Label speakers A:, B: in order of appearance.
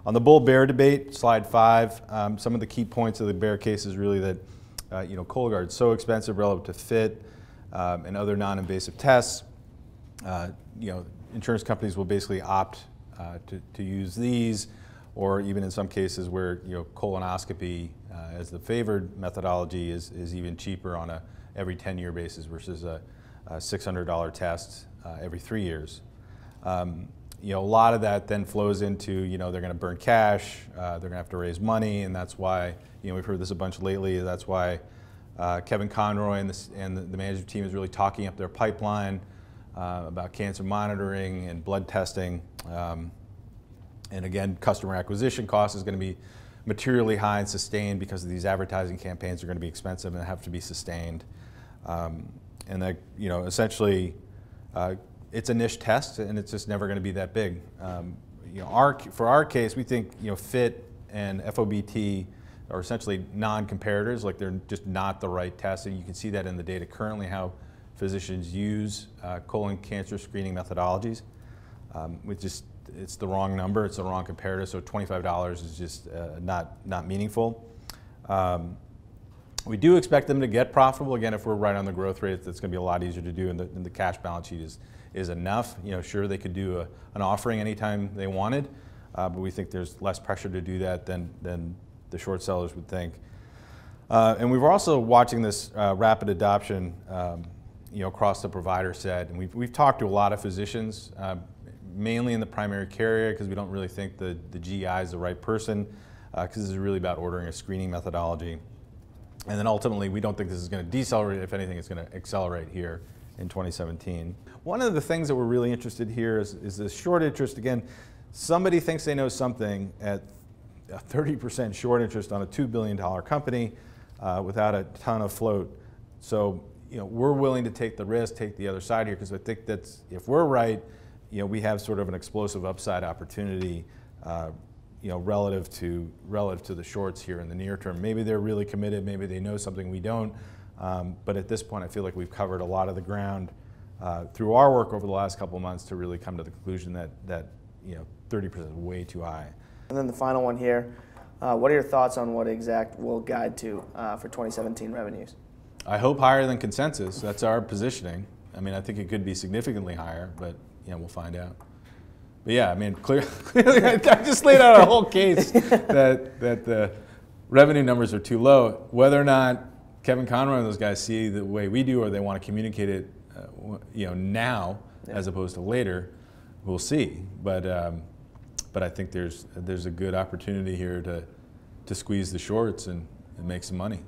A: On the bull-bear debate, slide 5, some of the key points of the bear case is really that Cologuard is so expensive relative to FIT and other non-invasive tests. Insurance companies will basically opt to use these, or even in some cases where colonoscopy as the favored methodology is even cheaper on a every 10-year basis versus a $600 test every 3 years. A lot of that then flows into, they're going to burn cash, they're going to have to raise money, and that's why, we've heard this a bunch lately, that's why Kevin Conroy and the management team is really talking up their pipeline about cancer monitoring and blood testing. And again, customer acquisition cost is going to be materially high and sustained because of these advertising campaigns are going to be expensive and have to be sustained. And that, essentially, it's a niche test, and it's just never going to be that big. For our case, we think FIT and FOBT are essentially non-comparators, like they're just not the right test, and you can see that in the data currently how physicians use colon cancer screening methodologies. It's the wrong number, it's the wrong comparator, so $25 is just not meaningful. We do expect them to get profitable. Again, if we're right on the growth rate, that's going to be a lot easier to do, and the cash balance sheet is enough. Sure, they could do an offering anytime they wanted, but we think there's less pressure to do that than the short sellers would think. And we were also watching this rapid adoption across the provider set, and we've talked to a lot of physicians, mainly in the primary care area, because we don't really think the GI is the right person, because this is really about ordering a screening methodology. And then ultimately, we don't think this is going to decelerate. If anything, it's going to accelerate here in 2017. One of the things that we're really interested here is this short interest. Again, somebody thinks they know something at a 30% short interest on a $2 billion company without a ton of float. So we're willing to take the risk, take the other side here, because I think that's, if we're right, we have sort of an explosive upside opportunity relative to the shorts here in the near term. Maybe they're really committed, maybe they know something we don't, but at this point I feel like we've covered a lot of the ground through our work over the last couple of months to really come to the conclusion that 30% is way too high.
B: And then the final one here, what are your thoughts on what Exact will guide to for 2017 revenues? I
A: hope higher than consensus. That's our positioning. I mean, I think it could be significantly higher, but we'll find out. But yeah, I mean, clearly, I just laid out a whole case that the revenue numbers are too low. Whether or not Kevin Conroy and those guys see the way we do, or they want to communicate it, now as opposed to later, we'll see. But I think there's a good opportunity here to squeeze the shorts and make some money.